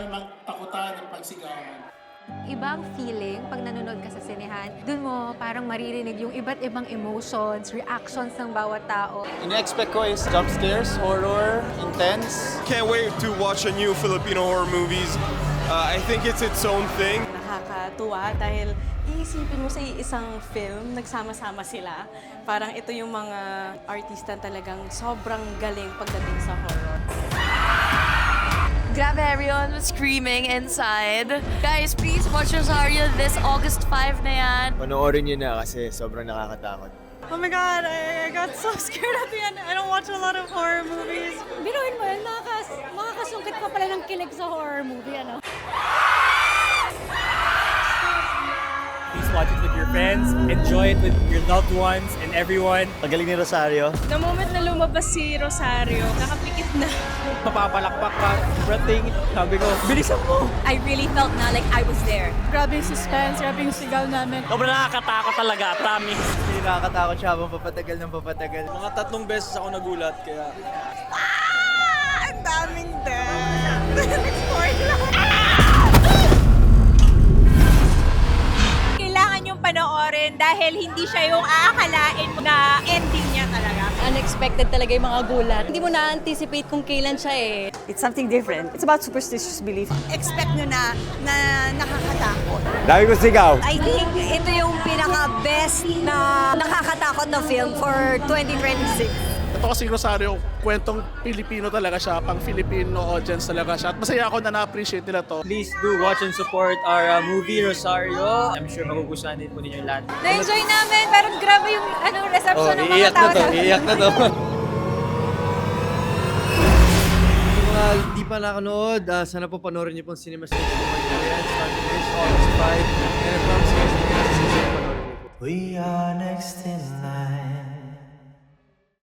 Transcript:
namin magtakutan at pagsigawan. Ibang feeling pag nanonood ka sa sinehan. Doon mo parang maririnig yung iba't ibang emotions, reactions ng bawat tao. In-expect ko is jump scares, horror, intense. Can't wait to watch a new Filipino horror movies. I think it's its own thing. Nakakatuwa dahil iisipin mo sa isang film, nagsama-sama sila. Parang ito yung mga artista talagang sobrang galing pagdating sa horror. Grabe, everyone was screaming inside. Guys, please watch Rosario this August 5 na yan. Panoorin nyo na kasi sobrang nakakatakot. Oh my God, I got so scared at the end. I don't watch a lot of horror movies. Biruin mo yun, makakasungkit pa pala ng kilig sa horror movie, ano? Please watch it with your friends, enjoy it with your loved ones and everyone. Pagaling ni Rosario. The moment na lumabas si Rosario, nakapikit na. Mapapalakpak ka, breathing. Sabi ko, bilisan mo! I really felt na like I was there. Grabe yung suspense, grabe yung sigaw namin. Sobrang nakakatakot talaga, promise. Hindi nakakatakot siya habang papatagal ng papatagal. Mga 3 beses ako nagulat, kaya... Ang daming death! Nag-spoil lang. Kailangan yung panoorin dahil hindi siya yung aakalain na ending niya talaga. Unexpected talaga yung mga gulat. Hindi mo na-anticipate kung kailan siya eh. It's something different. It's about superstitious belief. Expect nyo na nakakatakot. Dami ko sigaw. I think ito yung pinaka-best na nakakatakot na film for 2026. Ito kasi Rosario, kwentong Pilipino talaga siya, pang Filipino audience talaga siya. At masaya ako na na-appreciate nila to. Please do watch and support our movie, Rosario. I'm sure magugustuhan din po ninyo lahat. Na-enjoy namin, pero grabe yung reception ng mga tao. Iiyak na to. Mga hindi pa nakanood, sana po panoorin niyo pong Cinema Stage po Manila. Starting this August 5. And I promise you guys, hindi na sa panoorin niyo po. We are next in line.